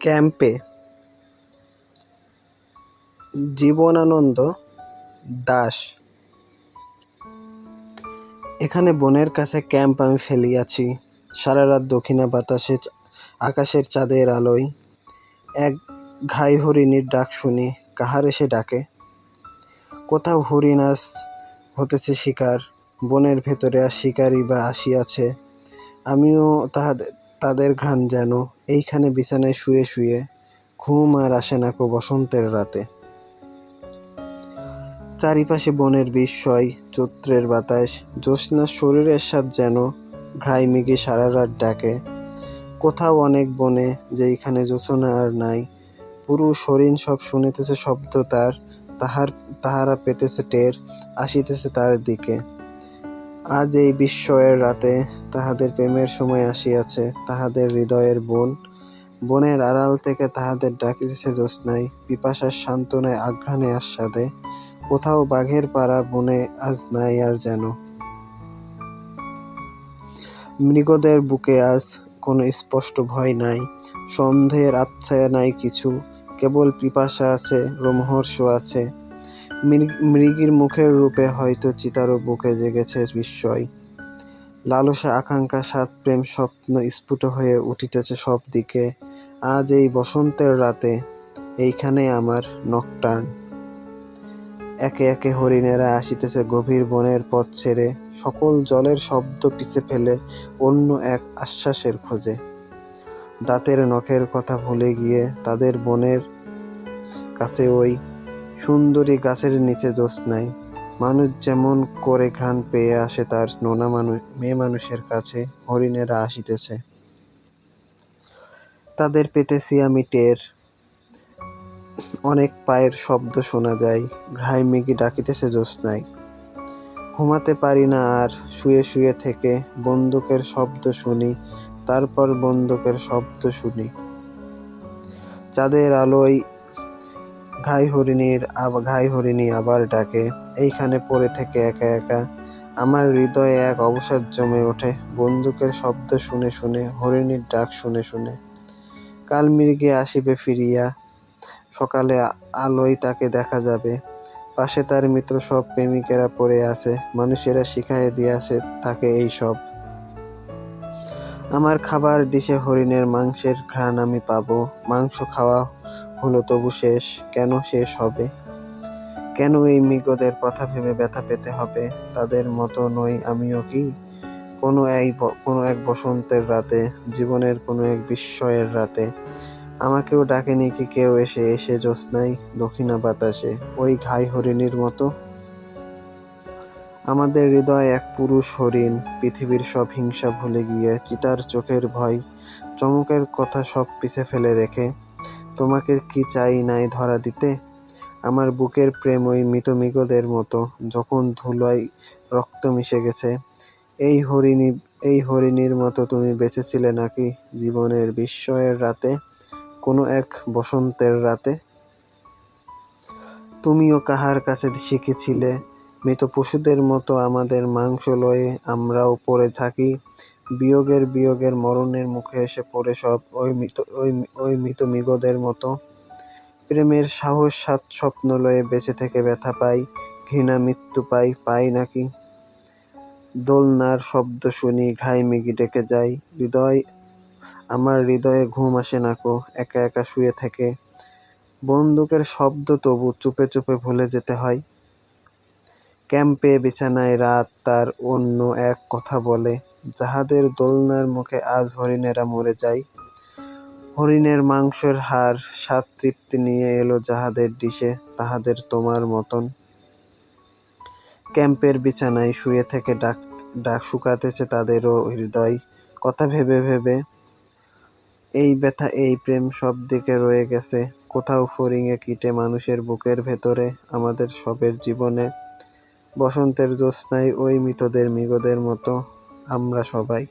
ক্যাম্পে জীবনানন্দ দাশ। এখানে বনের কাছে ক্যাম্প আমি ফেলিয়াছি। সারা রাত দক্ষিণা বাতাসে আকাশের চাঁদের আলোয় এক ঘাই হরিণীর ডাক শুনি। কাহারে সে ডাকে? কোথাও হরিণ আজ হতেছে শিকার, বনের ভেতরে আর শিকারই বা আসিয়াছে। আমিও তাদের ঘ্রাণ যেন। এইখানে বিছানায় শুয়ে শুয়ে ঘুম আর আসে না কো বসন্তের রাতে। চারিপাশে বনের বিস্ময়, চৈত্রের বাতাস, জ্যোৎস্নার শরীরের স্বাদ যেন ঘ্রাই মেঘে সারা রাত ডাকে। কোথাও অনেক বনে, যেইখানে জ্যোৎস্না আর নাই, পুরুষ হরিণ সব শুনিতেছে শব্দ তার, তাহারা পেতেছে টের, আসিতেছে তার দিকে। আজ এই বিস্ময়ের রাতে তাহাদের প্রেমের সময় আসিয়াছে। তাহাদের হৃদয়ের বনের আড়াল থেকে তাহাদের ডাকিতেছে জ্যোৎস্নায়, পিপাসার সান্ত্বনায়, আঘ্রাণে আস্বাদে। কোথাও বাঘের পাড়া বনে আজ নাই আর যেন। মৃগদের বুকে আজ কোনো স্পষ্ট ভয় নাই, সন্দেহের আবছায়া নাই কিছু, কেবল পিপাসা আছে, রোমহর্ষ আছে। মৃগীর মুখের রূপে হয়তো চিতারও বুকে জেগেছে বিস্ময়। লালসা, আকাঙ্ক্ষা, স্বাদ, প্রেম, স্বপ্ন স্ফুট হয়ে উঠিতেছে সব দিকে। আজ এই বসন্তের রাতে এইখানে আমার নকটার্ন। একে একে হরিণেরা আসিতেছে গভীর বনের পথ ছেড়ে, সকল জলের শব্দ পিছে ফেলে অন্য এক আশ্বাসের খোঁজে। দাঁতের নখের কথা ভুলে গিয়ে তাদের বনের কাছে ওই সুন্দরী গাছের নিচে জ্যোৎস্নায় মানুষ যেমন করে ঘ্রাণ পেয়ে আসে তার নোনা মেয়ে মানুষের কাছে হরিণেরা আসিতেছে। তাদের পেতেছি আমি টের। অনেক পায়ের শব্দ শোনা যায়, ঘ্রাই মেঘে ডাকিতেছে জ্যোৎস্নায়। ঘুমাতে পারি না আর, শুয়ে শুয়ে থেকে বন্দুকের শব্দ শুনি, তারপর বন্দুকের শব্দ শুনি। চাঁদের আলোয় ঘাই হরিণী আবার ডাকে। এইখানে পড়ে থেকে একা একা আমার হৃদয়ে এক অবসাদ জমে ওঠে, বন্দুকের শব্দ শুনে শুনে, হরিণীর ডাক শুনে শুনে। কাল মৃগে আসিবে ফিরিয়া, সকালে আলোয় তাকে দেখা যাবে। পাশে তার মিত্র সব প্রেমিকেরা পড়ে আছে, মানুষেরা শিখাইয়া দিয়াছে তাকে এই সব। আমার খাবার ডিশে হরিণের মাংসের ঘ্রাণ আমি পাবো। মাংস খাওয়া হলো তবু শেষ, কেন শেষ হবে? কেন এই মৃগদের কথা ভেবে ব্যথা পেতে হবে? তাদের মতো নই আমিও কি? কোনো এক বসন্তের রাতে, জীবনের কোনো এক বিস্ময়ের রাতে আমাকেও ডাকেনি কি কেউ এসে জ্যোৎস্নায়, দক্ষিণা বাতাসে, ওই ঘাই হরিণীর মতো? আমাদের হৃদয় এক পুরুষ হরিণ, পৃথিবীর সব হিংসা ভুলে গিয়ে, চিতার চোখের ভয়, চমকের কথা সব পিছে ফেলে রেখে, তোমাকে কি চাই নাই ধরা দিতে? আমার বুকের প্রেম ওই মৃত মৃগদের মতো, যখন ধুলোয় রক্ত মিশে গেছে। এই হরিণীর মতো তুমি বেঁচেছিলে নাকি জীবনের বিস্ময়ের রাতে, কোনো এক বসন্তের রাতে? তুমিও কাহার কাছে শিখেছিলে মৃত পশুদের মতো আমাদের মাংস লয়ে আমরাও পড়ে থাকি, বিয়োগের মরণের মুখে এসে পড়ে সব ওই মৃত মৃগদের মতো? প্রেমের সাহস, সাত স্বপ্ন লয়ে বেঁচে থেকে ব্যথা পাই, ঘৃণা মৃত্যু পাই নাকি? দোলনার শব্দ শুনি, ঘাই মেঘে ডেকে যায়, আমার হৃদয়ে ঘুম আসে না কো একা একা শুয়ে থেকে। বন্দুকের শব্দ তবু চুপে চুপে ভুলে যেতে হয়। ক্যাম্পে বিছানায় রাত তার অন্য এক কথা বলে, যাহাদের দোলনার মুখে আজ হরিণেরা মরে যায়। হরিণের মাংসের হাড় স্বাদ তৃপ্তি নিয়ে এলো যাহাদের ডিশে, তাহাদের তোমার মতন। ক্যাম্পের বিছানায় শুয়ে থেকে ডাক শুকাতেছে তাদেরও হৃদয়, কথা ভেবে ভেবে। এই ব্যথা, এই প্রেম সব দিকে রয়ে গেছে, কোথাও ফড়িংয়ে কীটে মানুষের বুকের ভেতরে, আমাদের সবের জীবনে। বসন্তের জ্যোৎস্নায় ওই মৃগদের মতো আমরা সবাই।